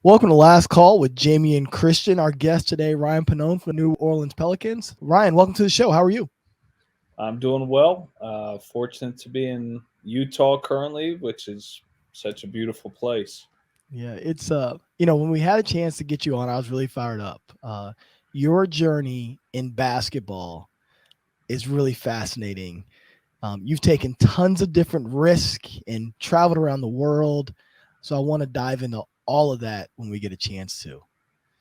Welcome to Last Call with Jamie and Christian. Our guest today, Ryan Pannone from the New Orleans Pelicans. Ryan, welcome to the show. How are you? I'm doing well. Fortunate to be in Utah currently, which is such a beautiful place. Yeah, it's when we had a chance to get you on, I was really fired up. Your journey in basketball is really fascinating. You've taken tons of different risks and traveled around the world. So I want to dive into all of that when we get a chance to.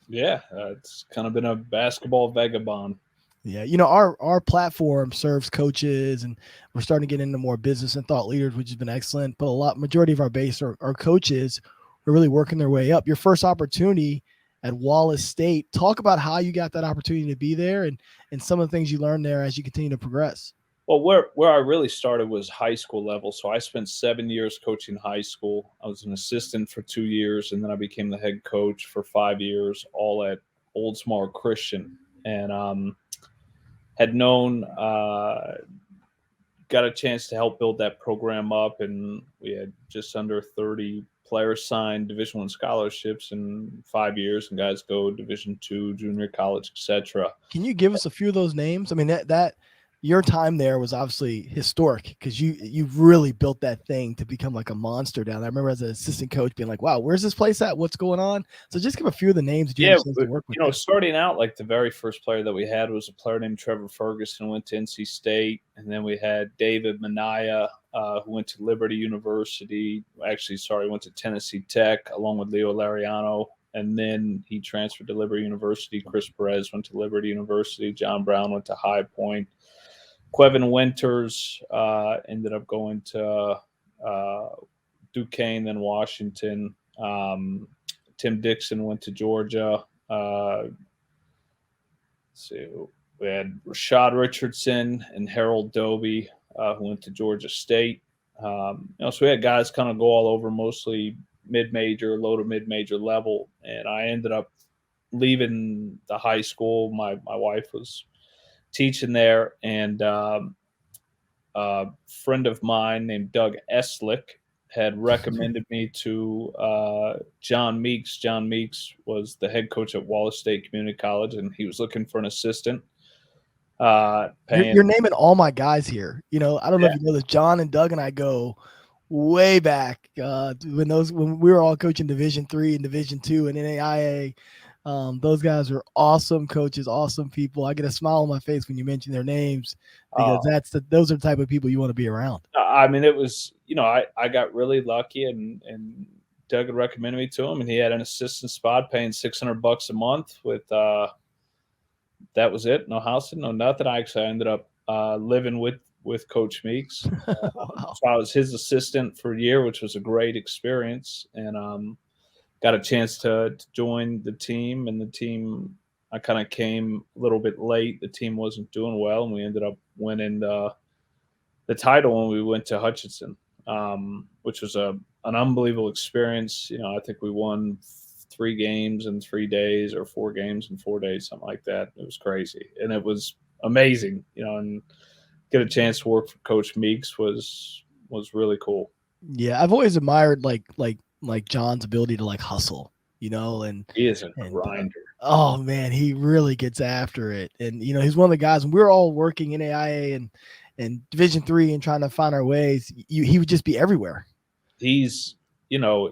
Yeah, it's kind of been a basketball vagabond. Yeah, our platform serves coaches, and we're starting to get into more business and thought leaders, which has been excellent. But majority of our base are coaches who are really working their way up. Your first opportunity at Wallace State. Talk about how you got that opportunity to be there, and some of the things you learned there as you continue to progress. Well, where I really started was high school level. So I spent 7 years coaching high school. I was an assistant for 2 years, and then I became the head coach for 5 years, all at Oldsmar Christian. And had known got a chance to help build that program up, and we had just under 30 players signed Division I scholarships in 5 years, and guys go Division II, junior college, etc. Can you give us a few of those names? I mean, that your time there was obviously historic because you really built that thing to become like a monster down there. I remember as an assistant coach being like, wow, where's this place at? What's going on? So just give a few of the names that you had a chance to work with. Starting out, like the very first player that we had was a player named Trevor Ferguson, who went to NC State. And then we had David Manaya, who went to Liberty University. Went to Tennessee Tech, along with Leo Lariano. And then he transferred to Liberty University. Chris Perez went to Liberty University. John Brown went to High Point. Quevin Winters ended up going to Duquesne, then Washington. Tim Dixon went to Georgia. We had Rashad Richardson and Harold Doby, who went to Georgia State. So we had guys kind of go all over, mostly mid-major, low to mid-major level. And I ended up leaving the high school. My wife was teaching there, and a friend of mine named Doug Eslick had recommended me to John Meeks. John Meeks was the head coach at Wallace State Community College, and he was looking for an assistant. You're naming all my guys here. I don't know if you know this. John and Doug and I go way back when we were all coaching Division III and Division II and NAIA. Those guys are awesome coaches, awesome people. I get a smile on my face when you mention their names because those are the type of people you want to be around. I mean, it was, I got really lucky, and Doug had recommended me to him, and he had an assistant spot paying $600 a month with, that was it. No housing, no nothing. I ended up living with Coach Meeks. Wow. So I was his assistant for a year, which was a great experience. And, got a chance to join the team, and the team, I kind of came a little bit late. The team wasn't doing well, and we ended up winning the title when we went to Hutchinson, which was an unbelievable experience. I think we won 3 games in 3 days, or 4 games in 4 days, something like that. It was crazy, and it was amazing. And get a chance to work for Coach Meeks was really cool. Yeah, I've always admired like John's ability to hustle, and he is a grinder. Oh man, he really gets after it. And he's one of the guys, and we're all working in AIA and Division III and trying to find our ways. He would just be everywhere. He's the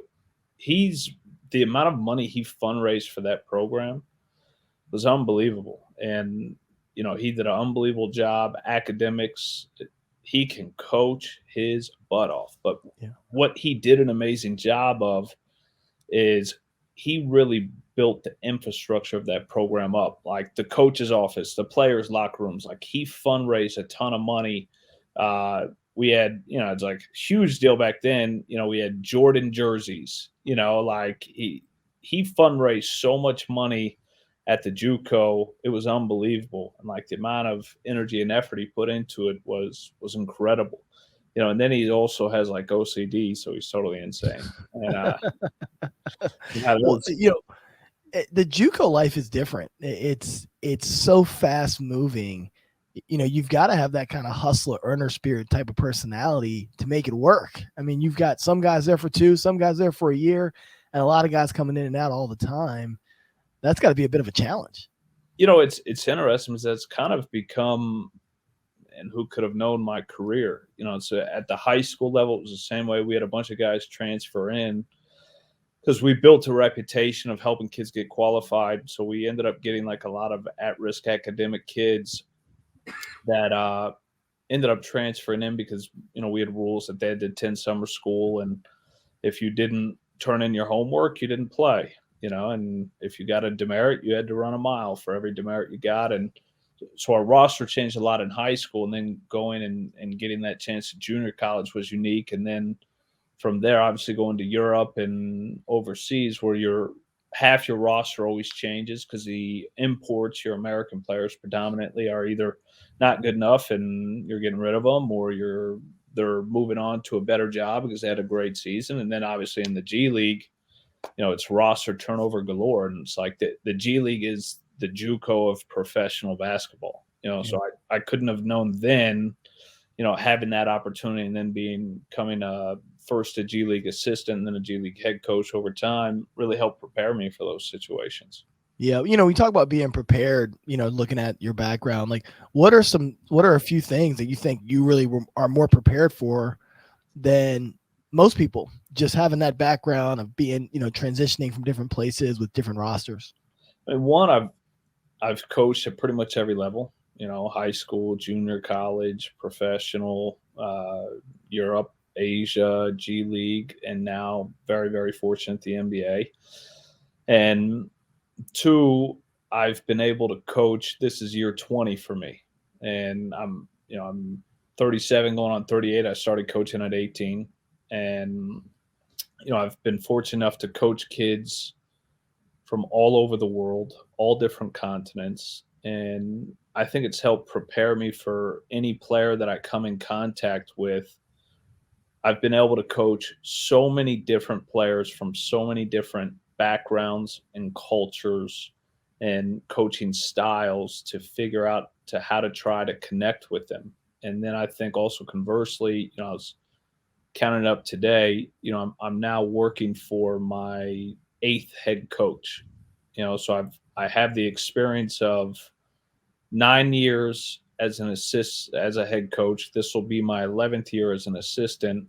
amount of money he fundraised for that program was unbelievable. And he did an unbelievable job. Academics, he can coach his butt off. But what he did an amazing job of is he really built the infrastructure of that program up, like the coach's office, the players' locker rooms. Like, he fundraised a ton of money. We had, it's like a huge deal back then. We had Jordan jerseys, like he fundraised so much money at the Juco. It was unbelievable. And like the amount of energy and effort he put into it was incredible. And then he also has like OCD, so he's totally insane. And the Juco life is different. It's so fast moving. You've got to have that kind of hustler, earner spirit type of personality to make it work. I mean, you've got some guys there for 2, some guys there for a year. and a lot of guys coming in and out all the time. That's got to be a bit of a challenge. It's interesting because that's kind of become, and who could have known my career? So at the high school level, it was the same way. We had a bunch of guys transfer in because we built a reputation of helping kids get qualified. So we ended up getting like a lot of at-risk academic kids that ended up transferring in because we had rules that they had to attend summer school, and if you didn't turn in your homework, you didn't play. And if you got a demerit, you had to run a mile for every demerit you got. And so our roster changed a lot in high school, and then going and getting that chance at junior college was unique. And then from there, obviously going to Europe and overseas, where half your roster always changes because the imports, your American players predominantly, are either not good enough and you're getting rid of them, or they're moving on to a better job because they had a great season. And then obviously in the G League, it's roster turnover galore. And it's like the G League is the Juco of professional basketball. So I couldn't have known then, having that opportunity and then becoming first a G League assistant and then a G League head coach over time really helped prepare me for those situations. Yeah, we talk about being prepared, looking at your background. Like, what are a few things that you think you really are more prepared for than most people, just having that background of being, transitioning from different places with different rosters? And one, I've coached at pretty much every level, high school, junior college, professional, Europe, Asia, G League, and now very, very fortunate the NBA. And two, I've been able to coach. This is year 20 for me, and I'm 37 going on 38. I started coaching at 18, and I've been fortunate enough to coach kids from all over the world, all different continents, and I think it's helped prepare me for any player that I come in contact with. I've been able to coach so many different players from so many different backgrounds and cultures and coaching styles to figure out how to try to connect with them. And then I think also conversely, I was counting up today, I'm now working for my 8th head coach. So I have the experience of 9 years as a head coach. This will be my 11th year as an assistant.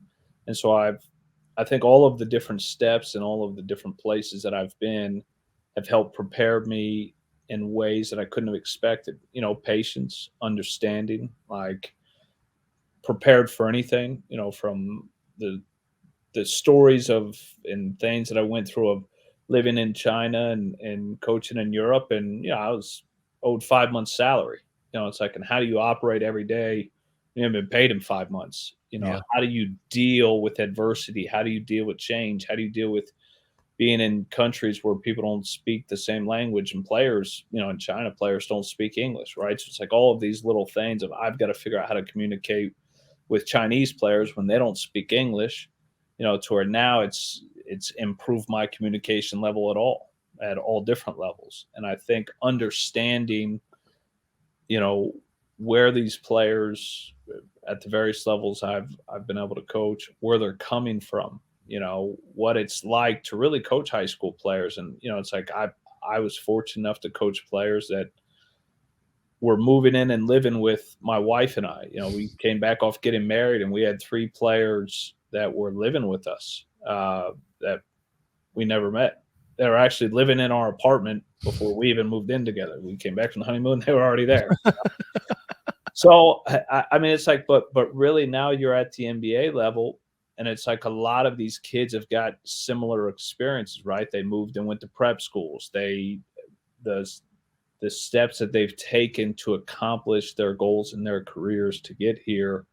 And so I think all of the different steps and all of the different places that I've been have helped prepare me in ways that I couldn't have expected. Patience, understanding, like prepared for anything, from the stories of and things that I went through of living in China and coaching in Europe. And, I was owed 5 months salary. It's like, and how do you operate every day? You haven't been paid in 5 months. How do you deal with adversity? How do you deal with change? How do you deal with being in countries where people don't speak the same language, and players, in China, players don't speak English, right? So it's like all of these little things of I've got to figure out how to communicate with Chinese players when they don't speak English, to where now it's improved my communication level at all different levels. And I think understanding, where these players at the various levels I've been able to coach, where they're coming from, what it's like to really coach high school players. And, it's like I was fortunate enough to coach players that were moving in and living with my wife and I. We came back off getting married, and we had 3 players that were living with us that we never met. They were actually living in our apartment before we even moved in together. We came back from the honeymoon; they were already there. So I mean, it's like, but really now you're at the NBA level, and it's like a lot of these kids have got similar experiences, right? They moved and went to prep schools. The steps that they've taken to accomplish their goals in their careers to get here,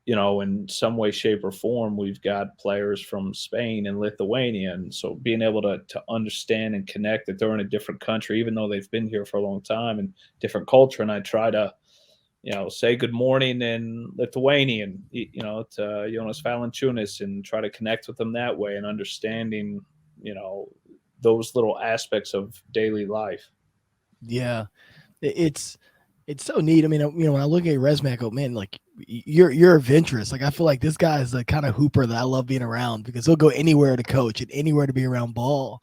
in some way, shape, or form. We've got players from Spain and Lithuania. And so being able to understand and connect that they're in a different country, even though they've been here for a long time, and different culture. And I try to, say good morning in Lithuanian, to Jonas Valanciunas, and try to connect with them that way, and understanding, those little aspects of daily life. Yeah, it's so neat. I mean, when I look at your resume, I go, man, like you're adventurous. Like I feel like this guy is the kind of hooper that I love being around because he'll go anywhere to coach and anywhere to be around ball.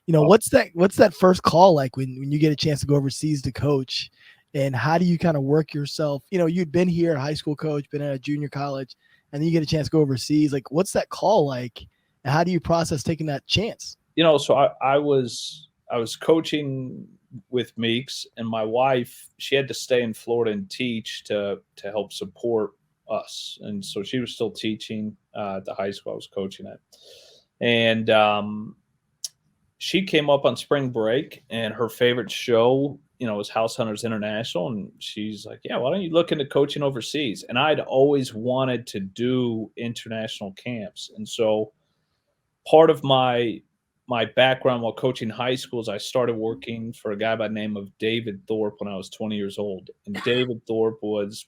What's that first call like when you get a chance to go overseas to coach, and how do you kind of work yourself? You'd been here, high school coach, been at a junior college, and then you get a chance to go overseas. Like, what's that call like, and how do you process taking that chance? So I was coaching with Meeks, and my wife, she had to stay in Florida and teach to help support us, and so she was still teaching at the high school I was coaching at, and she came up on spring break, and her favorite show, was House Hunters International, and she's like, "Yeah, why don't you look into coaching overseas?" And I'd always wanted to do international camps, and so part of my background while coaching high schools, I started working for a guy by the name of David Thorpe when I was 20 years old. And David Thorpe was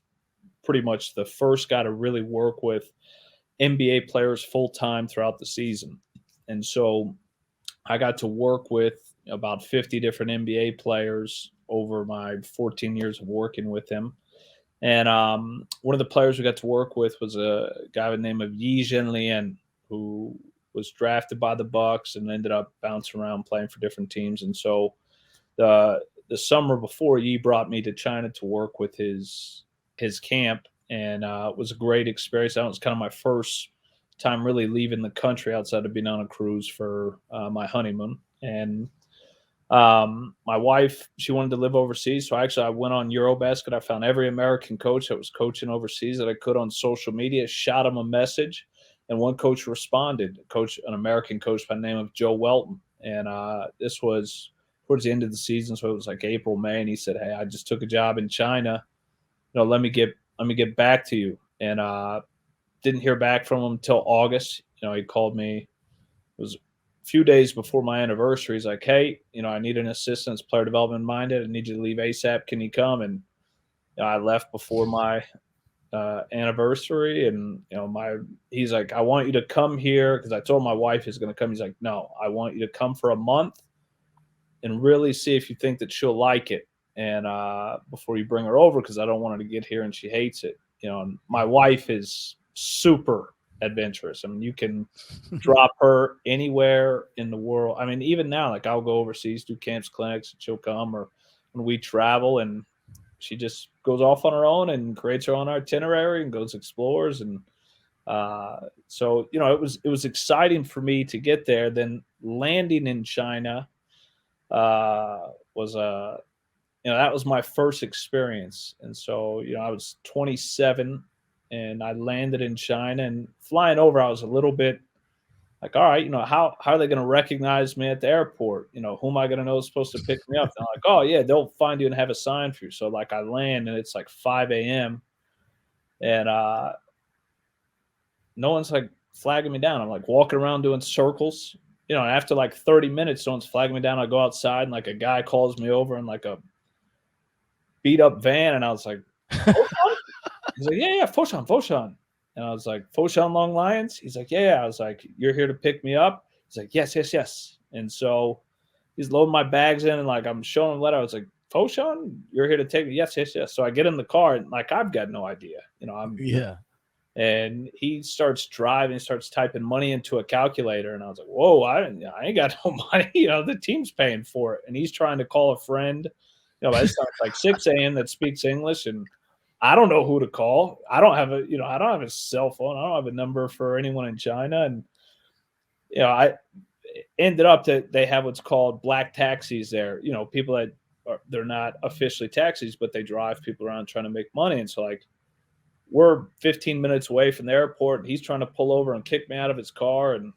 pretty much the first guy to really work with NBA players full time throughout the season. And so I got to work with about 50 different NBA players over my 14 years of working with him. And one of the players we got to work with was a guy by the name of Yi Zhenlian, who was drafted by the Bucks and ended up bouncing around playing for different teams. And so the summer before, Yi brought me to China to work with his camp, and it was a great experience. That was kind of my first time really leaving the country outside of being on a cruise for my honeymoon. And my wife, she wanted to live overseas, so I went on Eurobasket. I found every American coach that was coaching overseas that I could on social media, shot them a message, and one coach responded, an American coach by the name of Joe Welton. And this was towards the end of the season, so it was like April, May, and he said, "Hey, I just took a job in China. Let me get back to you." And didn't hear back from him until August. He called me. It was a few days before my anniversary. He's like, "Hey, I need an assistant that's player development minded. I need you to leave ASAP. Can you come?" And I left before my anniversary, and he's like, "I want you to come here," because I told my wife he's going to come. He's like, "No, I want you to come for a month and really see if you think that she'll like it, and before you bring her over, because I don't want her to get here and she hates it." And my wife is super adventurous. I mean, you can drop her anywhere in the world. I mean, even now, like I'll go overseas, do camps, clinics, and she'll come, or when we travel, and she just goes off on her own and creates her own itinerary and goes explores. And so it was exciting for me to get there. Then landing in China was that was my first experience. And so I was 27 and I landed in China, and flying over, I was a little bit like, all right, how are they going to recognize me at the airport? Who am I going to know is supposed to pick me up? And I'm like, oh yeah, they'll find you and have a sign for you. So like I land, and it's like 5 a.m. and no one's like flagging me down. I'm like walking around doing circles. And after like 30 minutes, no one's flagging me down. I go outside, and like a guy calls me over in like a beat up van, and I was like, he's like, yeah, Foshan. And I was like, Foshan Long Lions? He's like, yeah. I was like, you're here to pick me up? He's like, yes. And so he's loading my bags in, and like I'm showing him letter. I was like, Foshan, you're here to take me? Yes. So I get in the car, and like I've got no idea. And he starts driving, starts typing money into a calculator, and I was like, whoa, I ain't got no money. The team's paying for it. And he's trying to call a friend. By this time it's like 6 a.m. that speaks English, and I don't know who to call. I don't have a cell phone. I don't have a number for anyone in China. And, I ended up that they have what's called black taxis there, people that they're not officially taxis, but they drive people around trying to make money. And so like, we're 15 minutes away from the airport, and he's trying to pull over and kick me out of his car. And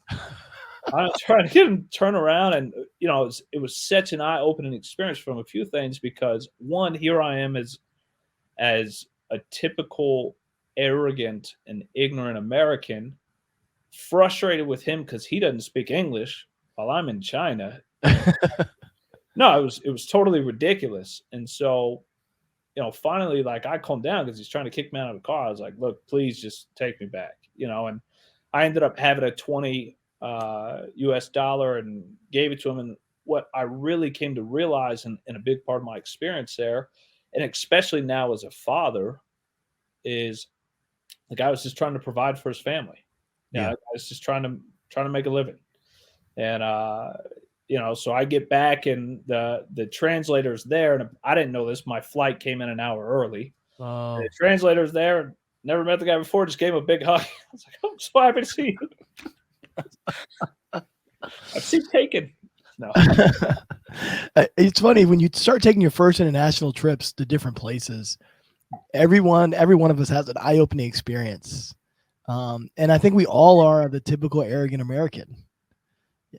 I'm trying to get him to turn around. And, it was such an eye-opening experience from a few things, because one, here I am as a typical arrogant and ignorant American, frustrated with him because he doesn't speak English while I'm in China. No, it was totally ridiculous. And so, finally, like I calmed down because he's trying to kick me out of the car. I was like, look, please just take me back, and I ended up having a 20 US dollar and gave it to him. And what I really came to realize, and a big part of my experience there, and especially now as a father, is the guy was just trying to provide for his family. I was just trying to make a living. And so I get back, and the translator's there, and I didn't know this. My flight came in an hour early. Oh. The translator's there. Never met the guy before. Just gave him a big hug. I was like, I'm so happy to see you. I've seen Taken. No. It's funny when you start taking your first international trips to different places. Every one of us has an eye-opening experience, and I think we all are the typical arrogant American.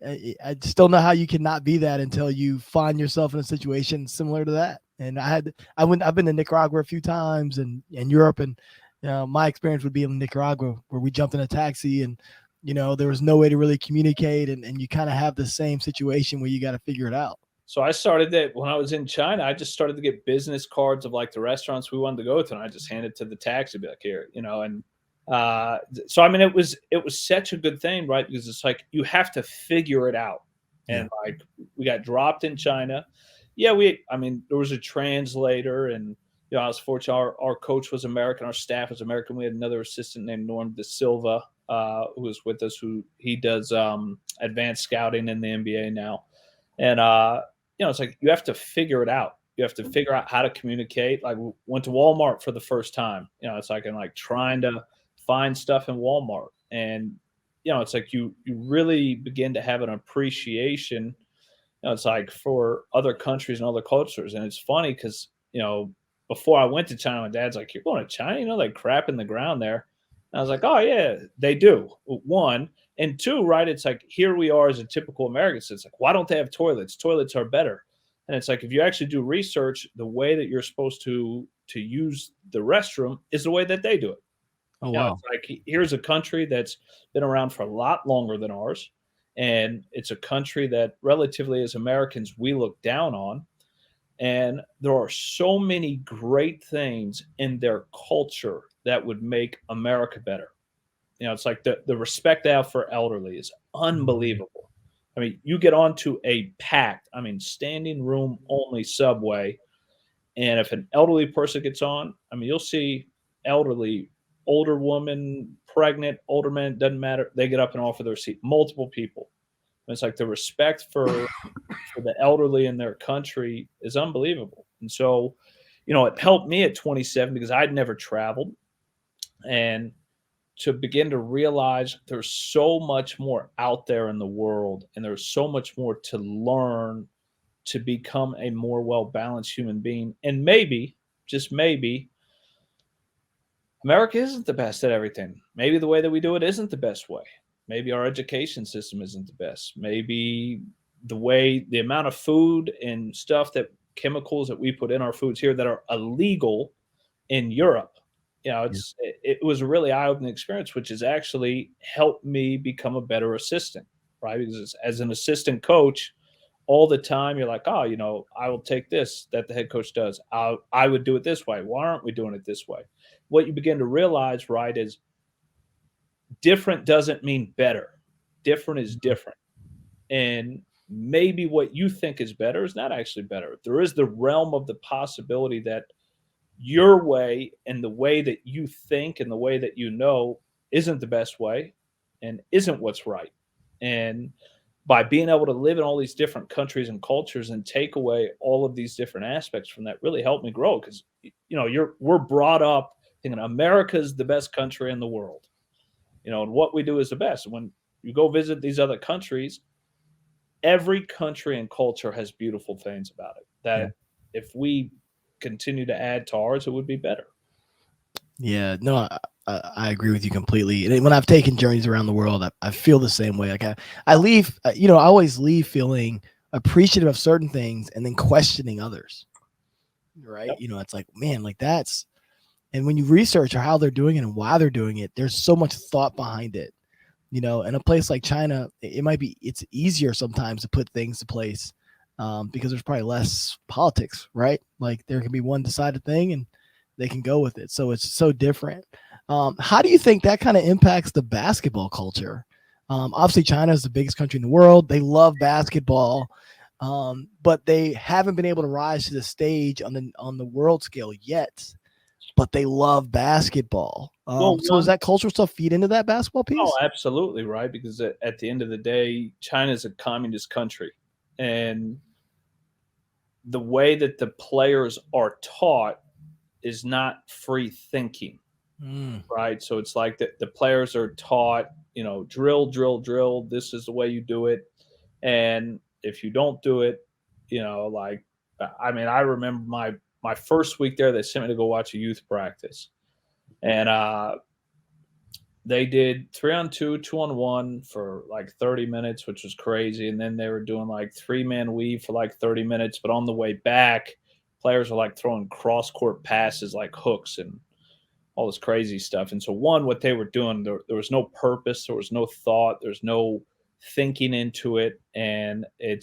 I just don't know how you cannot be that until you find yourself in a situation similar to that. And I've been to Nicaragua a few times, and Europe, and my experience would be in Nicaragua, where we jumped in a taxi, and there was no way to really communicate, and you kind of have the same situation where you got to figure it out. So I started that when I was in China. I just started to get business cards of like the restaurants we wanted to go to, and I just handed it to the taxi, be like, here, and so I mean, it was such a good thing, right? Because it's like you have to figure it out, and like we got dropped in China. Yeah, there was a translator, and I was fortunate. Our coach was American, our staff was American. We had another assistant named Norm De Silva, who was with us, he does advanced scouting in the NBA now, and it's like you have to figure it out. You have to figure out how to communicate. Like, we went to Walmart for the first time. It's like, and like trying to find stuff in Walmart, and it's like you really begin to have an appreciation. It's like for other countries and other cultures, and it's funny because before I went to China, my dad's like, "You're going to China? Like crap in the ground there." And I was like, "Oh yeah, they do." One. And two, right? It's like, here we are as a typical American. So it's like, why don't they have toilets? Toilets are better. And it's like, if you actually do research, the way that you're supposed to use the restroom is the way that they do it. Oh, wow. It's like, here's a country that's been around for a lot longer than ours. And it's a country that relatively as Americans, we look down on. And there are so many great things in their culture that would make America better. It's like the respect they have for elderly is unbelievable. I mean, you get onto a packed, standing room only subway, and if an elderly person gets on, you'll see elderly, older woman, pregnant, older man, doesn't matter. They get up and offer their seat. Multiple people. And it's like the respect for the elderly in their country is unbelievable. And so, it helped me at 27 because I'd never traveled, and to begin to realize there's so much more out there in the world, and there's so much more to learn to become a more well-balanced human being. And maybe, just maybe, America isn't the best at everything. Maybe the way that we do it isn't the best way. Maybe our education system isn't the best. Maybe the amount of food and chemicals that we put in our foods here that are illegal in Europe, it was a really eye-opening experience, which has actually helped me become a better assistant, right? Because as an assistant coach, all the time you're like, I will take this that the head coach does. I would do it this way. Why aren't we doing it this way? What you begin to realize, right, is different doesn't mean better. Different is different. And maybe what you think is better is not actually better. There is the realm of the possibility that your way and the way that you think and the way that isn't the best way and isn't what's right. And by being able to live in all these different countries and cultures and take away all of these different aspects from that really helped me grow. Because we're brought up thinking America's the best country in the world, and what we do is the best. And when you go visit these other countries, every country and culture has beautiful things about it that if we continue to add to ours, it would be better. Yeah, no, I agree with you completely. And when I've taken journeys around the world, I feel the same way. Like I leave, I always leave feeling appreciative of certain things and then questioning others. Right? Yep. It's like, man, like that's, and when you research how they're doing it and why they're doing it, there's so much thought behind it. In a place like China, it's easier sometimes to put things to place because there's probably less politics, right? Like there can be one decided thing and they can go with it. So it's so different. How do you think that kind of impacts the basketball culture? Obviously, China is the biggest country in the world. They love basketball, but they haven't been able to rise to the stage on the world scale yet. But they love basketball. So does that cultural stuff feed into that basketball piece? Oh, absolutely, right? Because at the end of the day, China is a communist country, and the way that the players are taught is not free thinking, right? So it's like the players are taught, drill, drill, drill. This is the way you do it, and if you don't do it, I remember my first week there, they sent me to go watch a youth practice, and they did 3-on-2, 2-on-1 for like 30 minutes, which was crazy. And then they were doing like 3-man weave for like 30 minutes. But on the way back, players were like throwing cross court passes like hooks and all this crazy stuff. And so, what they were doing, there was no purpose, there was no thought, there's no thinking into it. And they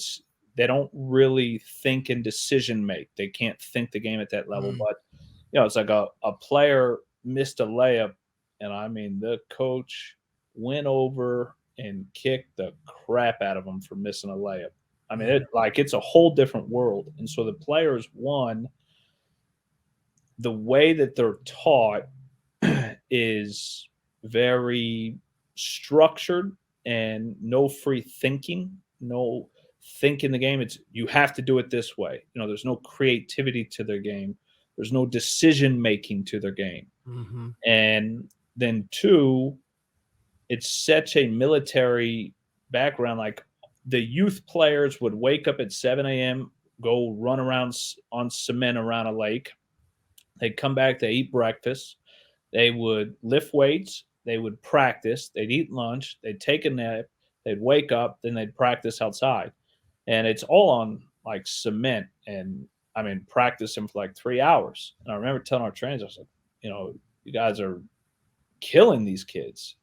don't really think and decision make. They can't think the game at that level. But, it's like a player missed a layup. And I mean, the coach went over and kicked the crap out of him for missing a layup. I mean, it's a whole different world. And so the players, the way that they're taught is very structured and no free thinking, no thinking the game. It's you have to do it this way. There's no creativity to their game. There's no decision making to their game. Mm-hmm. And then 2, it's such a military background. Like the youth players would wake up at 7 a.m., go run around on cement around a lake. They'd come back, they eat breakfast. They would lift weights. They would practice. They'd eat lunch. They'd take a nap. They'd wake up. Then they'd practice outside. And it's all on like cement. And I mean, practicing for like 3 hours. And I remember telling our trainers, I was like, you guys are killing these kids.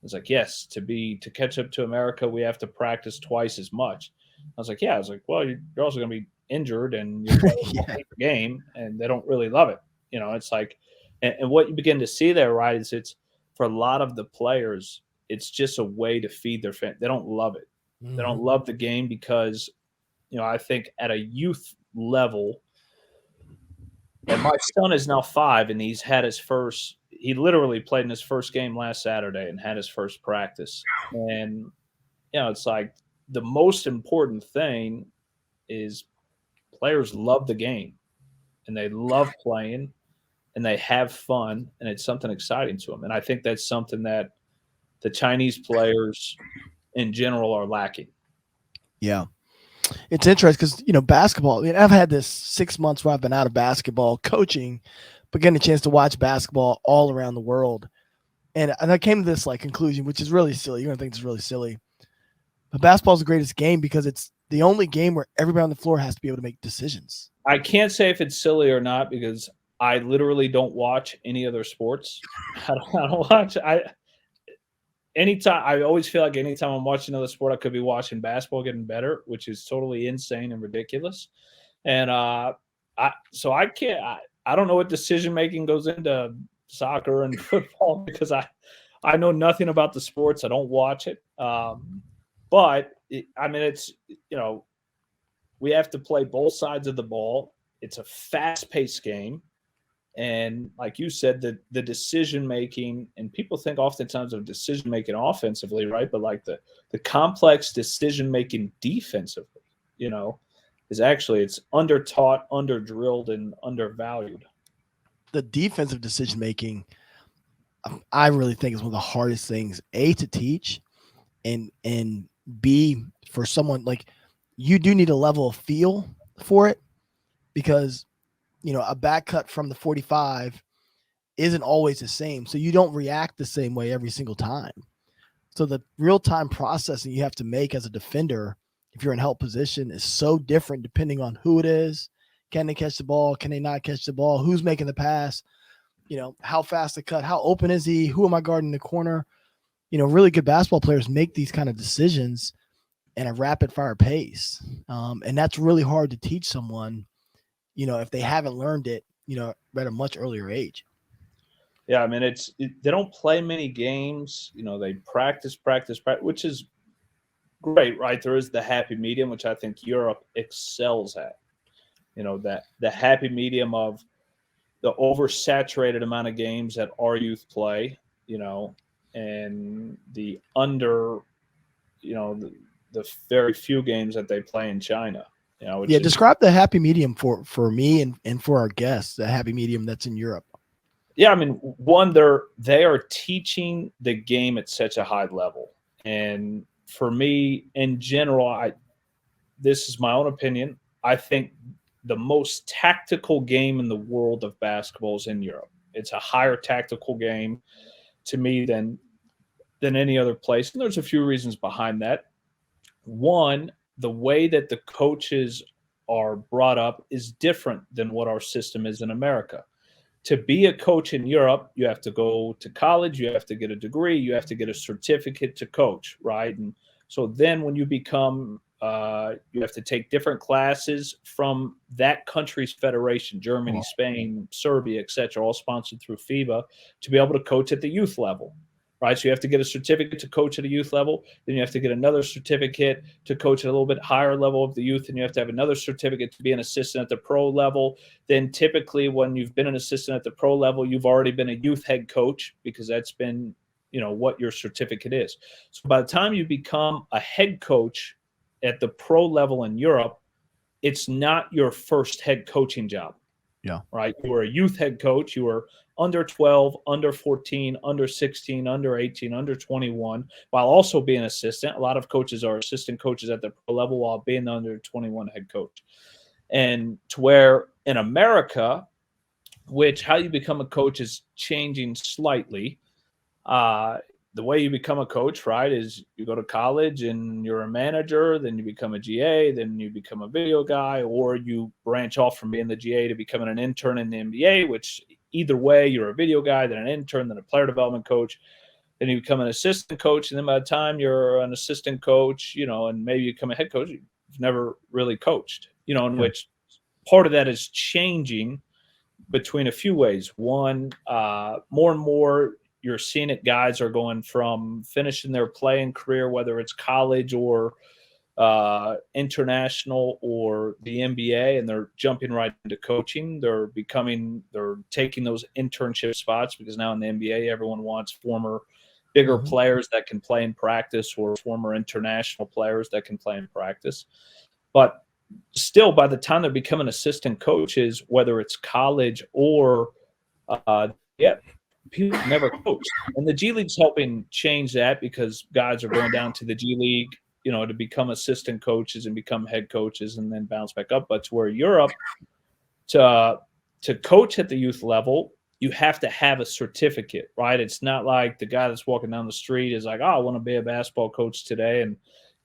It's like, yes, to catch up to America, we have to practice twice as much. I was like, yeah. I was like, well, you're also going to be injured and you're going to hate the game, and they don't really love it. It's like, and what you begin to see there, right, is it's for a lot of the players, it's just a way to feed their family. They don't love it. Mm-hmm. They don't love the game because, I think at a youth level, and my son is now 5, and he literally played in his first game last Saturday and had his first practice. And, it's like the most important thing is players love the game and they love playing and they have fun and it's something exciting to them. And I think that's something that the Chinese players in general are lacking. Yeah. It's interesting because, basketball, I've had this 6 months where I've been out of basketball coaching, but getting a chance to watch basketball all around the world. And I came to this conclusion, which is really silly. You're going to think it's really silly. But basketball is the greatest game because it's the only game where everybody on the floor has to be able to make decisions. I can't say if it's silly or not because I literally don't watch any other sports. I don't watch. I always feel like anytime I'm watching another sport, I could be watching basketball getting better, which is totally insane and ridiculous. And I don't know what decision making goes into soccer and football because I know nothing about the sports. I don't watch it. But it's we have to play both sides of the ball. It's a fast-paced game. And like you said, the decision-making, and people think oftentimes of decision-making offensively, right? But like the complex decision-making defensively, is actually it's under-taught, under-drilled, and undervalued. The defensive decision-making, I really think is one of the hardest things, A, to teach, and B, for someone you do need a level of feel for it because a back cut from the 45 isn't always the same. So you don't react the same way every single time. So the real-time processing you have to make as a defender, if you're in help position, is so different depending on who it is. Can they catch the ball? Can they not catch the ball? Who's making the pass? How fast the cut? How open is he? Who am I guarding in the corner? Really good basketball players make these kind of decisions in a rapid fire pace. And that's really hard to teach someone, if they haven't learned it, at a much earlier age. Yeah. They don't play many games, they practice, which is great, right? There is the happy medium, which I think Europe excels at, that the happy medium of, the oversaturated amount of games that our youth play, and the under, the very few games that they play in China. Yeah, describe the happy medium for me and for our guests, the happy medium that's in Europe. Yeah, I mean, one, they are teaching the game at such a high level. And for me, in general, this is my own opinion, I think the most tactical game in the world of basketball is in Europe. It's a higher tactical game to me than any other place. And there's a few reasons behind that. One, the way that the coaches are brought up is different than what our system is in America. To be a coach in Europe, you have to go to college, you have to get a degree, you have to get a certificate to coach, right? And so then when you become, you have to take different classes from that country's federation, Germany, Spain, Serbia, etc., all sponsored through FIBA, to be able to coach at the youth level. Right, so you have to get a certificate to coach at a youth level. Then you have to get another certificate to coach at a little bit higher level of the youth. And you have to have another certificate to be an assistant at the pro level. Then typically when you've been an assistant at the pro level, you've already been a youth head coach because that's been, what your certificate is. So by the time you become a head coach at the pro level in Europe, it's not your first head coaching job. Yeah. Right. You were a youth head coach. You were under 12, under 14, under 16, under 18, under 21, while also being assistant. A lot of coaches are assistant coaches at the pro level while being the under 21 head coach. And to where in America, which how you become a coach is changing slightly. The way you become a coach, right, is you go to college and you're a manager, then you become a GA, then you become a video guy, or you branch off from being the GA to becoming an intern in the NBA, which either way, you're a video guy, then an intern, then a player development coach, then you become an assistant coach, and then by the time you're an assistant coach, and maybe you become a head coach, you've never really coached, in which part of that is changing between a few ways. One, more and more, you're seeing it, guys are going from finishing their playing career, whether it's college or international or the NBA, and they're jumping right into coaching. They're taking those internship spots because now in the NBA, everyone wants former bigger players that can play in practice or former international players that can play in practice. But still, by the time they're becoming assistant coaches, whether it's college or people never coach. And the G League's helping change that because guys are going down to the G League, to become assistant coaches and become head coaches and then bounce back up. But to where Europe, to coach at the youth level, you have to have a certificate, right? It's not like the guy that's walking down the street is like, oh, I want to be a basketball coach today. And,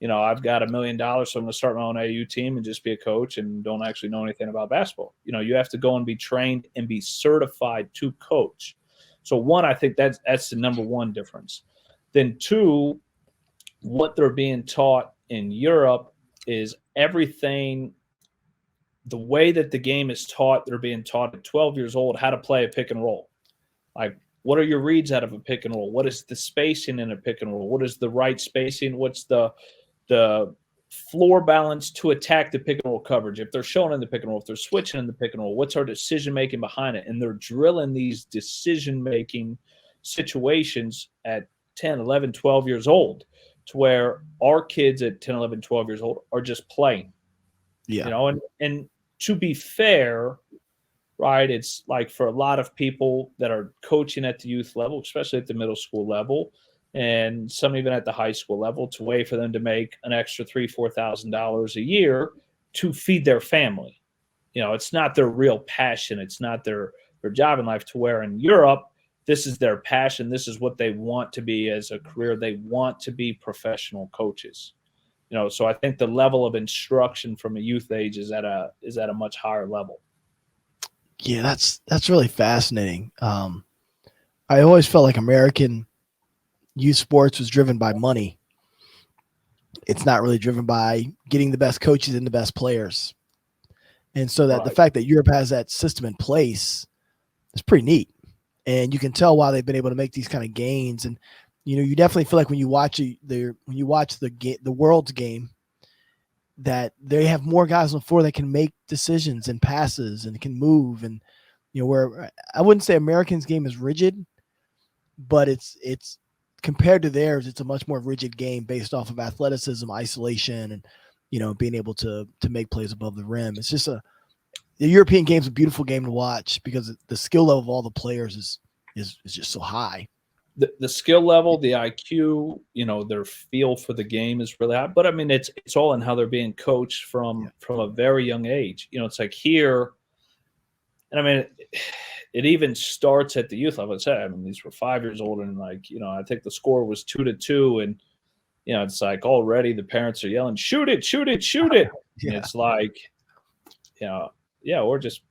I've got $1 million, so I'm going to start my own AU team and just be a coach and don't actually know anything about basketball. You have to go and be trained and be certified to coach. So one, I think that's the number one difference. Then two, what they're being taught in Europe is everything. The way that the game is taught, they're being taught at 12 years old how to play a pick and roll. Like, what are your reads out of a pick and roll? What is the spacing in a pick and roll? What is the right spacing? What's the floor balance to attack the pick and roll coverage? If they're showing in the pick and roll, if they're switching in the pick and roll, what's our decision making behind it? And they're drilling these decision making situations at 10, 11, 12 years old, to where our kids at 10, 11, 12 years old are just playing. Yeah. And to be fair, right, it's like for a lot of people that are coaching at the youth level, especially at the middle school level, and some even at the high school level, to wait for them to make an extra $3,000-$4,000 a year to feed their family. It's not their real passion. It's not their job in life, to where in Europe, this is their passion. This is what they want to be as a career. They want to be professional coaches. So I think the level of instruction from a youth age is at a much higher level. Yeah, that's really fascinating. I always felt like American youth sports was driven by money. It's not really driven by getting the best coaches and the best players. And so that the fact that Europe has that system in place is pretty neat. And you can tell why they've been able to make these kind of gains. And, you definitely feel like when you watch the world's game, that they have more guys on the floor that can make decisions and passes and can move. And where I wouldn't say Americans' game is rigid, but it's compared to theirs, it's a much more rigid game based off of athleticism, isolation, and being able to make plays above the rim. It's just the European game's a beautiful game to watch because the skill level of all the players is just so high. The skill level, the IQ, their feel for the game is really high. But I mean, it's all in how they're being coached from a very young age. It's like here, and I mean, it even starts at the youth level. I mean, these were 5 years old, and I think the score was 2-2, and it's like already the parents are yelling, "Shoot it, shoot it, shoot it!" And it's like, or just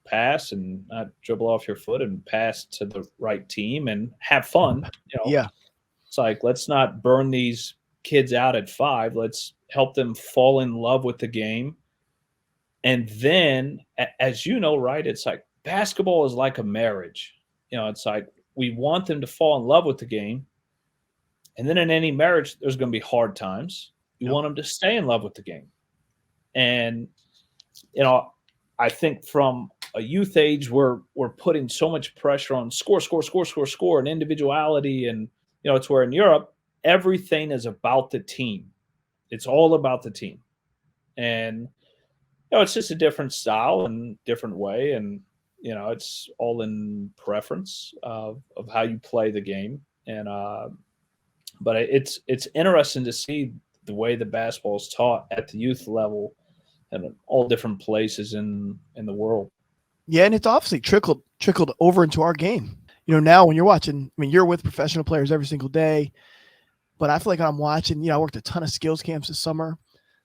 pass and not dribble off your foot and pass to the right team and have fun. It's like, let's not burn these kids out at 5. Let's help them fall in love with the game. And then, as you know, right, it's like basketball is like a marriage. It's like we want them to fall in love with the game. And then in any marriage, there's going to be hard times. You want them to stay in love with the game. And, I think from a youth age, we're putting so much pressure on score, and individuality. And, it's where in Europe, everything is about the team. It's all about the team. And, it's just a different style and different way. And, it's all in preference of how you play the game. And, but it's interesting to see the way the basketball is taught at the youth level and all different places in the world. Yeah, and it's obviously trickled over into our game. Now when you're watching, I mean, you're with professional players every single day, but I feel like I'm watching, I worked a ton of skills camps this summer.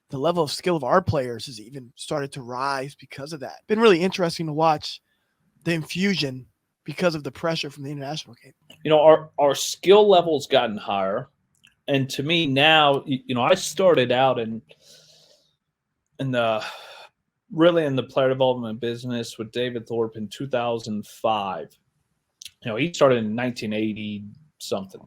The level of skill of our players has even started to rise because of that. Been really interesting to watch the infusion because of the pressure from the international game. Our skill level's gotten higher. And to me now, I started out in the player development business with David Thorpe in 2005. He started in 1980 something,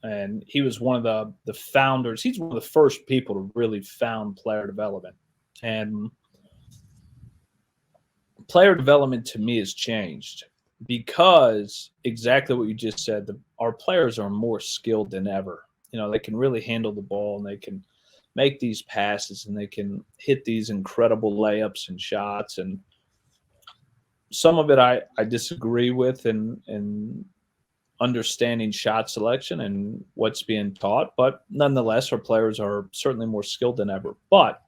and he was one of the founders. He's one of the first people to really found player development. And player development to me has changed because exactly what you just said. Our players are more skilled than ever. They can really handle the ball, and they can make these passes, and they can hit these incredible layups and shots. And some of it I disagree with in understanding shot selection and what's being taught. But nonetheless, our players are certainly more skilled than ever. But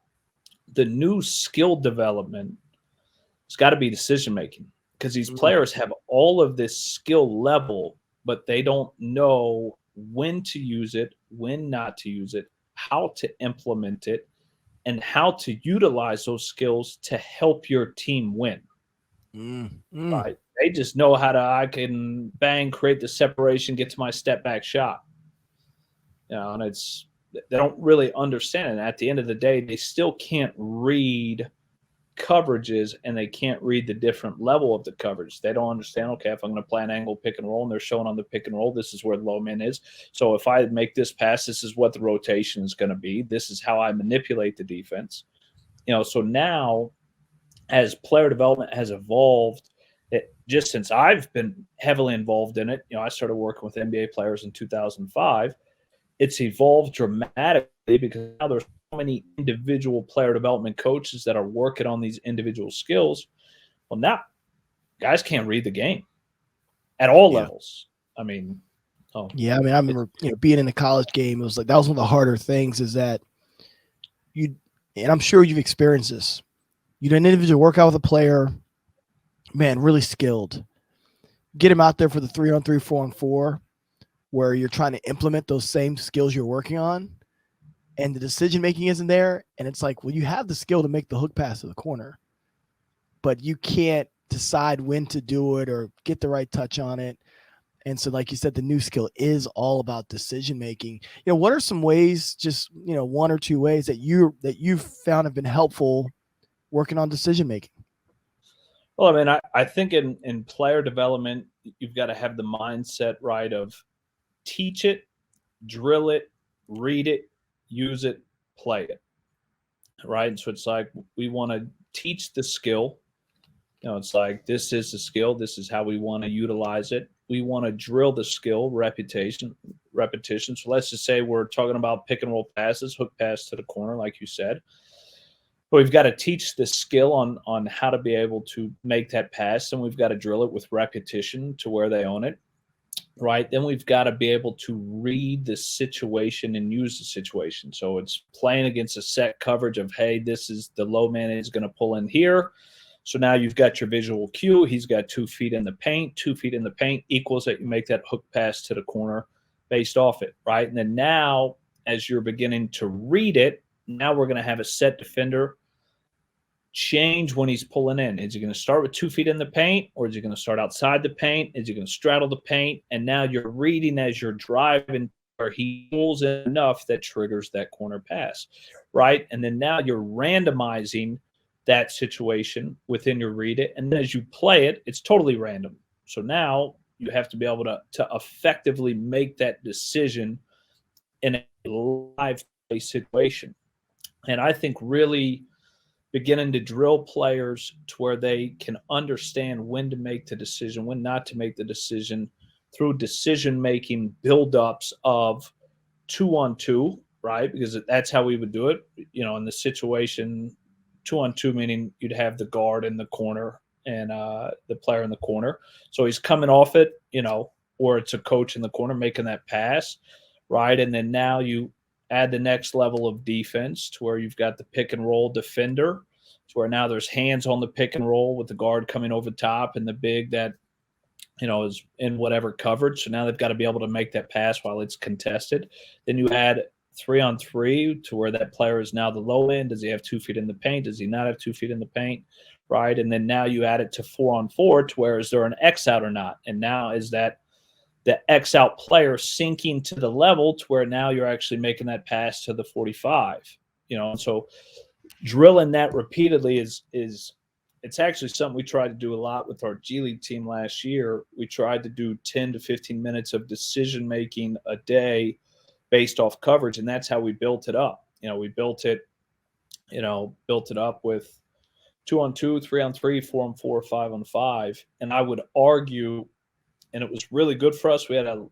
the new skill development has got to be decision-making, because these players have all of this skill level, but they don't know when to use it, when not to use it, how to implement it, and how to utilize those skills to help your team win. Right? They just know I can bang, create the separation, get to my step back shot. And they don't really understand it. And at the end of the day, they still can't read coverages, and they can't read the different level of the coverage. They don't understand, okay, if I'm going to play an angle pick and roll and they're showing on the pick and roll, this is where the low man is. So if I make this pass, this is what the rotation is going to be. This is how I manipulate the defense. So now as player development has evolved, just since I've been heavily involved in it, I started working with NBA players in 2005. It's evolved dramatically because now there's so many individual player development coaches that are working on these individual skills. Well, now guys can't read the game at all levels. I mean, I remember being in the college game. It was like that was one of the harder things. Is that and I'm sure you've experienced this. You do an individual workout with a player, man, really skilled. Get him out there for the 3-on-3, 4-on-4, where you're trying to implement those same skills you're working on, and the decision making isn't there. And it's like, well, you have the skill to make the hook pass to the corner, but you can't decide when to do it or get the right touch on it. And so, like you said, the new skill is all about decision making. What are some ways, just one or two ways that you've found have been helpful working on decision making? Well, I mean, I think in player development, you've got to have the mindset right of teach it, drill it, read it, use it, play it. Right. And so it's like we want to teach the skill, It's like, this is the skill. This is how we want to utilize it. We want to drill the skill repetition. So let's just say we're talking about pick and roll passes, hook pass to the corner, like you said. But we've got to teach the skill on how to be able to make that pass, and we've got to drill it with repetition to where they own it. Right. Then we've got to be able to read the situation and use the situation. So it's playing against a set coverage of, hey, this is the low man is going to pull in here. So now you've got your visual cue. He's got 2 feet in the paint. 2 feet in the paint equals that you make that hook pass to the corner based off it. Right. And then now, as you're beginning to read it, now we're going to have a set defender change when he's pulling in. Is he going to start with 2 feet in the paint, or is he going to start outside the paint? Is he going to straddle the paint? And now you're reading as you're driving where he pulls in enough that triggers that corner pass, right? And then now you're randomizing that situation within your read it. And then as you play it, it's totally random. So now you have to be able to effectively make that decision in a live play situation. And I think really beginning to drill players to where they can understand when to make the decision, when not to make the decision, through decision-making buildups of 2-on-2, right? Because that's how we would do it, in the situation, 2-on-2, meaning you'd have the guard in the corner and the player in the corner. So he's coming off it, or it's a coach in the corner making that pass, right? And then now you add the next level of defense to where you've got the pick and roll defender, to where now there's hands on the pick and roll with the guard coming over top and the big that, is in whatever coverage. So now they've got to be able to make that pass while it's contested. Then you add 3-on-3 to where that player is now the low end. Does he have 2 feet in the paint? Does he not have 2 feet in the paint? Right. And then now you add it to 4-on-4 to where is there an X out or not? And now is that the X out player sinking to the level to where now you're actually making that pass to the 45, and so drilling that repeatedly is it's actually something we tried to do a lot with our G League team last year. We tried to do 10 to 15 minutes of decision making a day based off coverage, and that's how we built it up. We built it up with 2-on-2, 3-on-3, 4-on-4, 5-on-5, and I would argue. And it was really good for us. We had a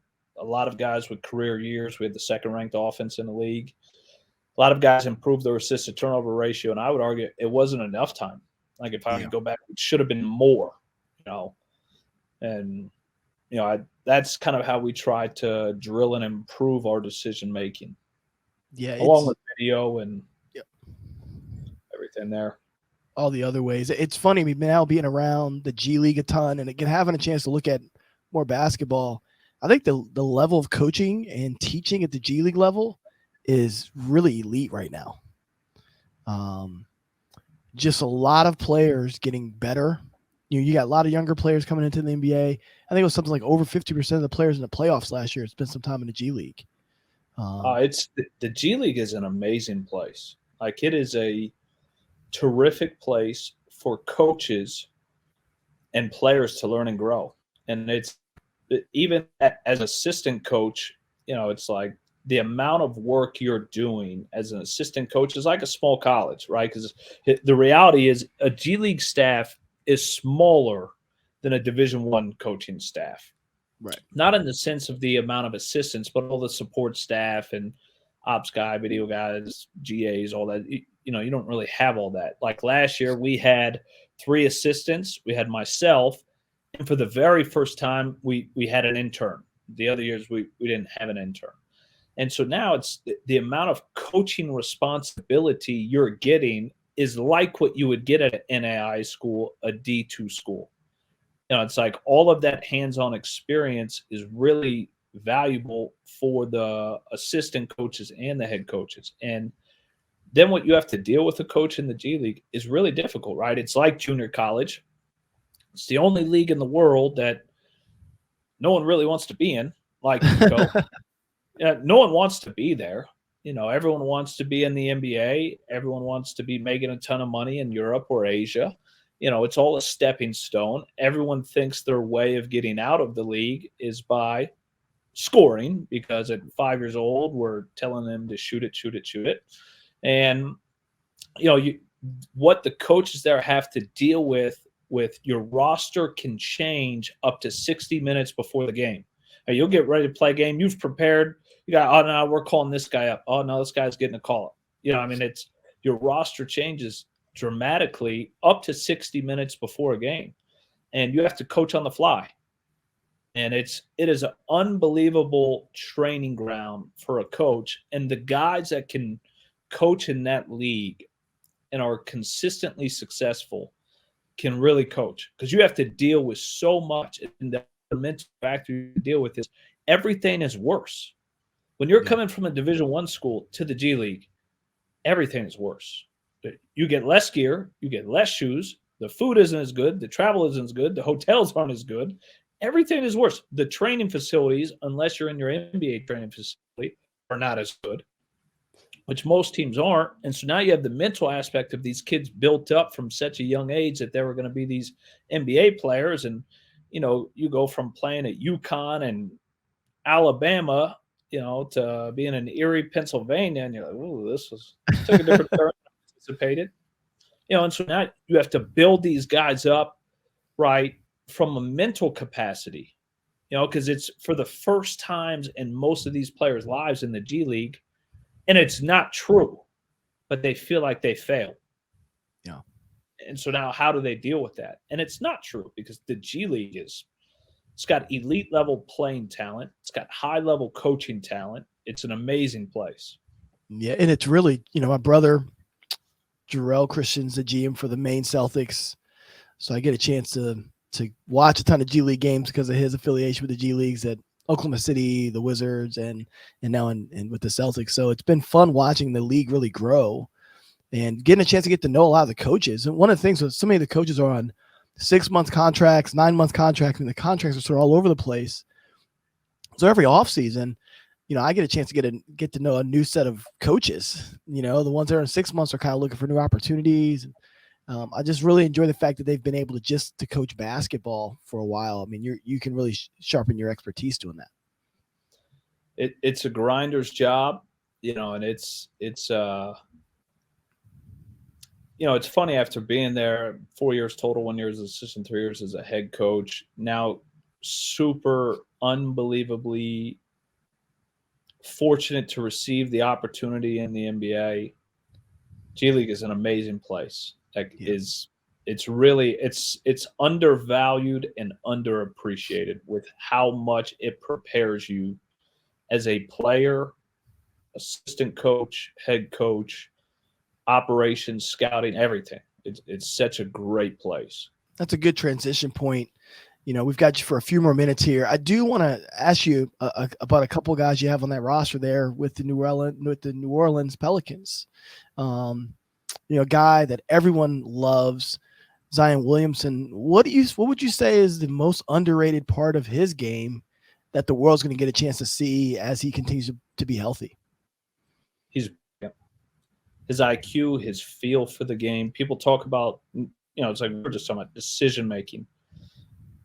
lot of guys with career years. We had the second-ranked offense in the league. A lot of guys improved their assist-to-turnover ratio, and I would argue it wasn't enough time. Like, if I could go back, it should have been more, And, that's kind of how we try to drill and improve our decision-making. Yeah. Along with video and everything there. All the other ways. It's funny, now being around the G League a ton and again, having a chance to look at more basketball. I think the level of coaching and teaching at the G League level is really elite right now. Just a lot of players getting better. You got a lot of younger players coming into the NBA. I think it was something like over 50% of the players in the playoffs last year spent some time in the G League. It's the G League is an amazing place. Like, it is a terrific place for coaches and players to learn and grow. And it's even as assistant coach, it's like the amount of work you're doing as an assistant coach is like a small college, right? Because the reality is a G League staff is smaller than a Division I coaching staff. Right. Not in the sense of the amount of assistants, but all the support staff and ops guy, video guys, GAs, all that. You don't really have all that. Like last year, we had 3 assistants. We had myself. And for the very first time, we had an intern. The other years, we didn't have an intern. And so now it's the amount of coaching responsibility you're getting is like what you would get at an NAI school, a D2 school. It's like all of that hands-on experience is really valuable for the assistant coaches and the head coaches. And then what you have to deal with a coach in the G League is really difficult, right? It's like junior college. It's the only league in the world that no one really wants to be in, like Juco. No one wants to be there. Everyone wants to be in the NBA. Everyone wants to be making a ton of money in Europe or Asia. It's all a stepping stone. Everyone thinks their way of getting out of the league is by scoring, because at 5 years old, we're telling them to shoot it. And, what the coaches there have to deal with with your roster can change up to 60 minutes before the game. Now, you'll get ready to play a game. You've prepared. You got, oh, no, we're calling this guy up. Oh, no, this guy's getting a call up. You know, I mean, it's your roster changes dramatically up to 60 minutes before a game, and you have to coach on the fly. And it is an unbelievable training ground for a coach. And the guys that can coach in that league and are consistently successful can really coach, because you have to deal with so much. And the mental factor you deal with is everything is worse. When you're coming from a Division I school to the G League, everything is worse. You get less gear, you get less shoes, the food isn't as good, the travel isn't as good, the hotels aren't as good. Everything is worse. The training facilities, unless you're in your NBA training facility, are not as good, which most teams aren't. And so now you have the mental aspect of these kids built up from such a young age that they were going to be these NBA players. And, you know, you go from playing at UConn and Alabama, you know, to being in Erie, Pennsylvania, and you're like, oh, this took a different turn than anticipated. You know, and so now you have to build these guys up, right, from a mental capacity, you know, because it's for the first times in most of these players' lives in the G League, and it's not true, but they feel like they failed. Yeah. And so now how do they deal with that? And it's not true, because the G League it's got elite level playing talent. It's got high level coaching talent. It's an amazing place. Yeah. And it's really, you know, my brother, Jarrell Christian's the GM for the Maine Celtics. So I get a chance to watch a ton of G League games because of his affiliation with the G Leagues at Oklahoma City, the Wizards, and now in with the Celtics. So it's been fun watching the league really grow and getting a chance to get to know a lot of the coaches. And one of the things was so many of the coaches are on 6-month contracts, 9-month contracts, and the contracts are sort of all over the place. So every offseason, you know, I get a chance to get to know a new set of coaches. You know, the ones that are in 6 months are kind of looking for new opportunities. I just really enjoy the fact that they've been able to coach basketball for a while. I mean, you can really sharpen your expertise doing that. It's a grinder's job, you know, and it's you know, it's funny, after being there 4 years total, 1 year as an assistant, 3 years as a head coach, now super unbelievably fortunate to receive the opportunity in the NBA. G League is an amazing place. Like, it's really undervalued and underappreciated with how much it prepares you as a player, assistant coach, head coach, operations, scouting, everything. It's such a great place. That's a good transition point. You know, we've got you for a few more minutes here. I do want to ask you about a couple of guys you have on that roster there with the New Orleans Pelicans. You know, a guy that everyone loves, Zion Williamson. What would you say is the most underrated part of his game that the world's going to get a chance to see as he continues to be healthy? His IQ, his feel for the game. People talk about, you know, it's like we're just talking about decision making.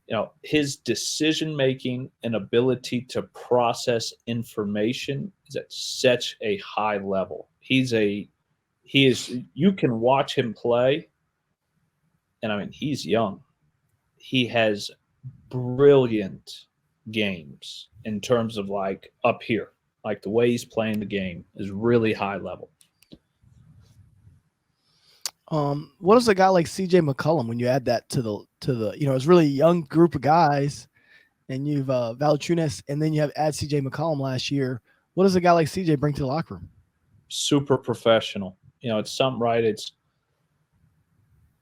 You know, his decision making and ability to process information is at such a high level. You can watch him play, and I mean, he's young. He has brilliant games in terms of, like, up here, like the way he's playing the game is really high level. What is a guy like CJ McCollum when you add that to the you know, it's really young group of guys, and you've Valanciunas, and then you add CJ McCollum last year. What does a guy like CJ bring to the locker room? Super professional. You know, it's something, right? It's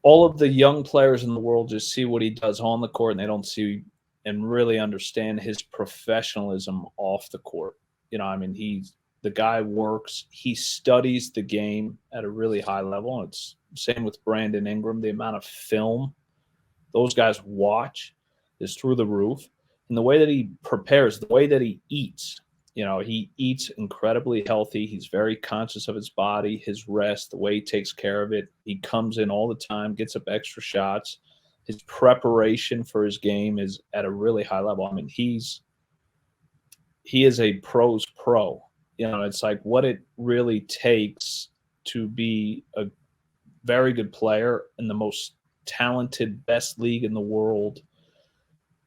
all of the young players in the world just see what he does on the court, and they don't see and really understand his professionalism off the court. You know, I mean, the guy works, he studies the game at a really high level. It's same with Brandon Ingram. The amount of film those guys watch is through the roof. And the way that he prepares, the way that he eats, you know, he eats incredibly healthy. He's very conscious of his body, his rest, the way he takes care of it. He comes in all the time, gets up extra shots. His preparation for his game is at a really high level. I mean, he is a pro's pro. You know, it's like what it really takes to be a very good player and the most talented, best league in the world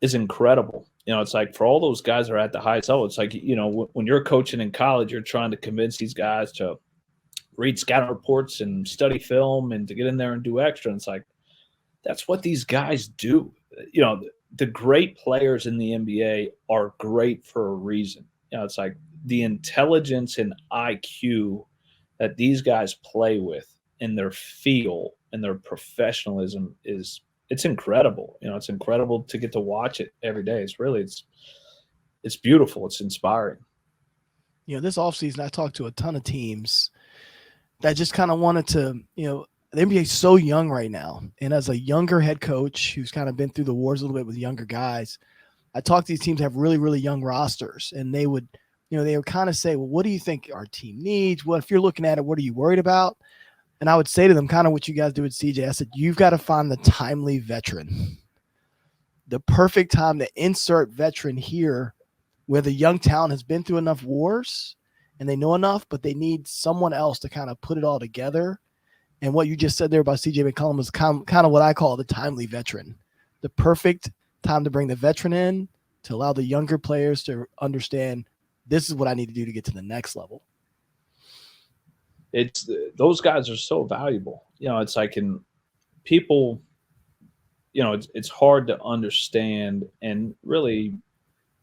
is incredible. You know, it's like for all those guys that are at the highest level, it's like, you know, when you're coaching in college, you're trying to convince these guys to read scouting reports and study film and to get in there and do extra. And it's like, that's what these guys do. You know, the great players in the NBA are great for a reason. You know, it's like the intelligence and IQ that these guys play with and their feel and their professionalism it's incredible. You know, it's incredible to get to watch it every day. It's beautiful. It's inspiring. You know, this offseason, I talked to a ton of teams that just kind of wanted to, you know, the NBA is so young right now. And as a younger head coach who's kind of been through the wars a little bit with younger guys, I talked to these teams that have really, really young rosters. And they would, you know, they would kind of say, well, what do you think our team needs? What, if you're looking at it, what are you worried about? And I would say to them kind of what you guys do with CJ. I said, you've got to find the timely veteran, the perfect time to insert veteran here where the young talent has been through enough wars and they know enough, but they need someone else to kind of put it all together. And what you just said there about CJ McCollum is kind of what I call the timely veteran, the perfect time to bring the veteran in to allow the younger players to understand this is what I need to do to get to the next level. It's those guys are so valuable. You know, it's like people, you know, it's hard to understand and really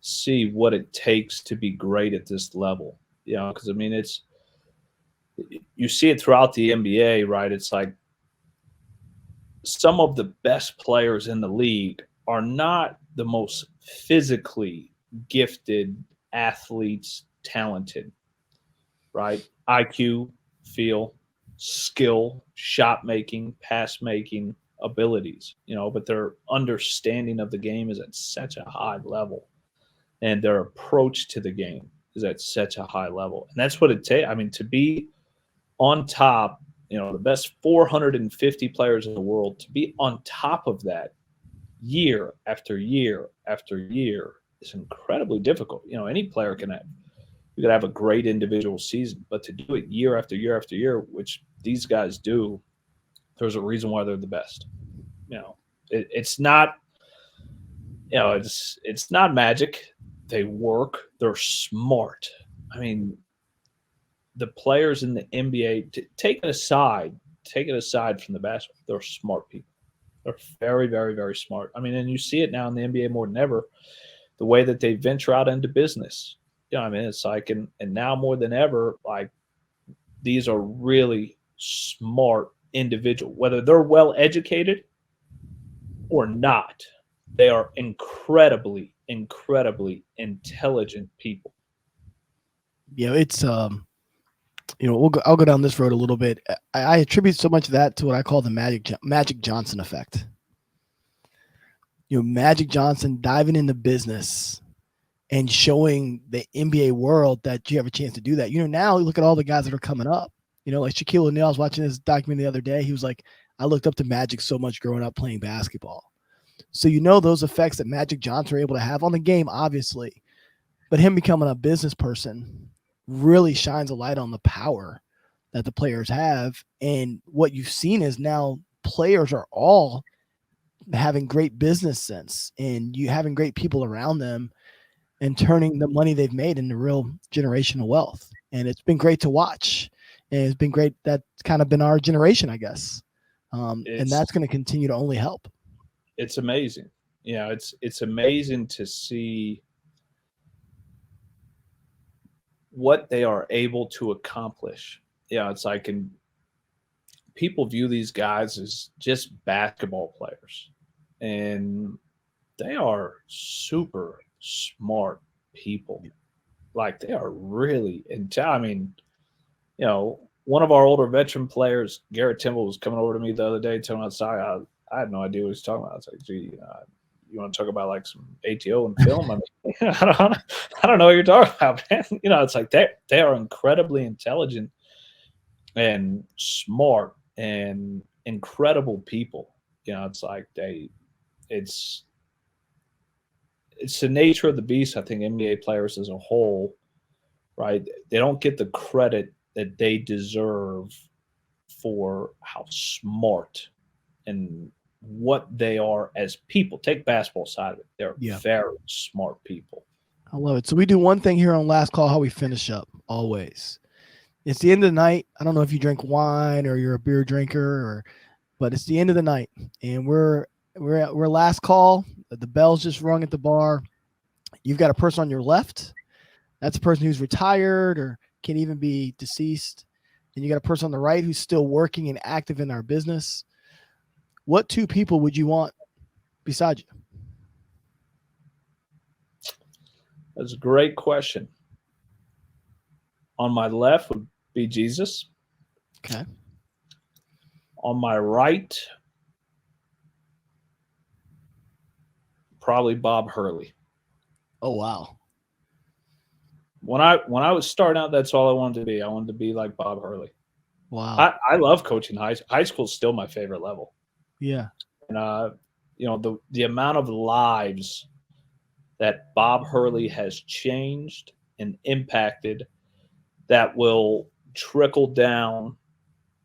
see what it takes to be great at this level. You know, because I mean, you see it throughout the NBA, right? It's like some of the best players in the league are not the most physically gifted athletes, talented, right? IQ, feel, skill, shot making, pass making abilities, you know, but their understanding of the game is at such a high level and their approach to the game is at such a high level. And that's what it takes. I mean, to be on top, you know, the best 450 players in the world, to be on top of that year after year after year is incredibly difficult. You know, any player can have. You could have a great individual season, but to do it year after year after year, which these guys do, there's a reason why they're the best. You know, it's not, you know, it's not magic. They work. They're smart. I mean, the players in the NBA, take it aside from the basketball, they're smart people. They're very, very, very smart. I mean, and you see it now in the NBA more than ever, the way that they venture out into business. You know, I mean, it's like, and now more than ever, like these are really smart individuals, whether they're well educated or not. They are incredibly, incredibly intelligent people. You know, it's you know, I'll go down this road a little bit. I attribute so much of that to what I call the Magic Johnson effect. You know, Magic Johnson diving into business and showing the NBA world that you have a chance to do that. You know, now look at all the guys that are coming up. You know, like Shaquille O'Neal, I was watching this documentary the other day. He was like, I looked up to Magic so much growing up playing basketball. So you know those effects that Magic Johnson are able to have on the game, obviously. But him becoming a business person really shines a light on the power that the players have. And what you've seen is now players are all having great business sense and you having great people around them and turning the money they've made into real generational wealth. And it's been great to watch. And it's been great. That's kind of been our generation, I guess. And that's going to continue to only help. It's amazing. Yeah, it's amazing to see what they are able to accomplish. Yeah, it's like, and people view these guys as just basketball players, and they are super smart people. Like they are really intelligent. I mean, you know, one of our older veteran players, Garrett Timble, was coming over to me the other day telling me, sorry, I had no idea what he was talking about. I was like, gee, you want to talk about like some ATO and film? I mean, I don't know what you're talking about, man. You know, it's like they are incredibly intelligent and smart and incredible people. You know, it's like it's the nature of the beast. I think NBA players as a whole, right? They don't get the credit that they deserve for how smart and what they are as people. Take basketball side of it. They're very smart people. I love it. So we do one thing here on Last Call, how we finish up always. It's the end of the night. I don't know if you drink wine or you're a beer drinker, but it's the end of the night, and we're last call. The bell's just rung at the bar. You've got a person on your left. That's a person who's retired or can even be deceased. And you got a person on the right who's still working and active in our business. What two people would you want beside you? That's a great question. On my left would be Jesus. Okay. On my right, probably Bob Hurley. Oh, wow. When I was starting out, that's all I wanted to be. I wanted to be like Bob Hurley. Wow. I love coaching high school. Is still my favorite level. Yeah. And the amount of lives that Bob Hurley has changed and impacted that will trickle down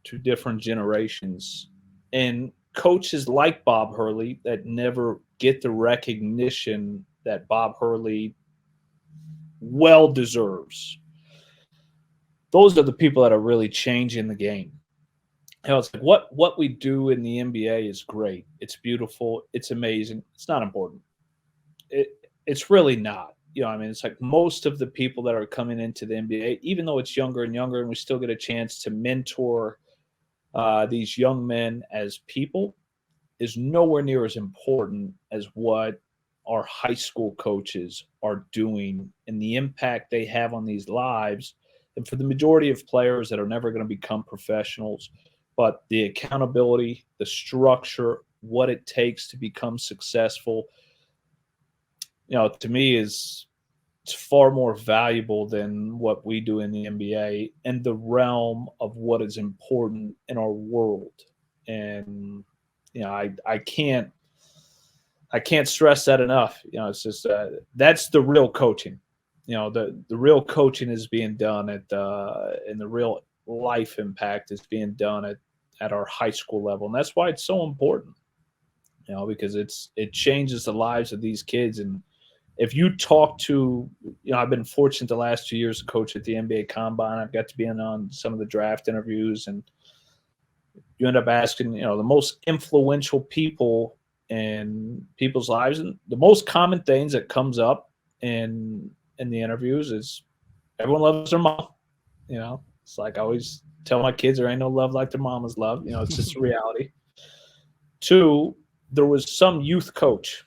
to different generations. And coaches like Bob Hurley that never get the recognition that Bob Hurley well deserves. Those are the people that are really changing the game. It's like what we do in the NBA is great. It's beautiful. It's amazing. It's not important. It's really not. It's like most of the people that are coming into the NBA, even though it's younger and younger, and we still get a chance to mentor these young men as people, is nowhere near as important as what our high school coaches are doing and the impact they have on these lives. And for the majority of players that are never going to become professionals, but the accountability, the structure, what it takes to become successful, to me it's far more valuable than what we do in the NBA and the realm of what is important in our world. And I can't stress that enough. It's just that's the real coaching. The real coaching is being done and the real life impact is being done at our high school level, and that's why it's so important. Because it changes the lives of these kids. And if you talk to, I've been fortunate the last 2 years to coach at the NBA Combine. I've got to be in on some of the draft interviews, and you end up asking, the most influential people in people's lives, and the most common things that comes up in the interviews is everyone loves their mom. It's like I always tell my kids, there ain't no love like their mama's love. It's just a reality. 2, there was some youth coach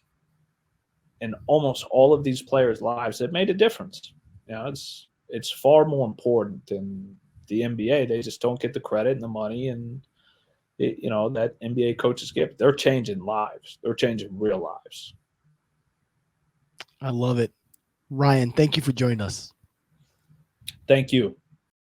in almost all of these players' lives that made a difference. It's far more important than the NBA. They just don't get the credit and the money and that NBA coaches get. They're changing lives. They're changing real lives. I love it. Ryan, thank you for joining us. Thank you.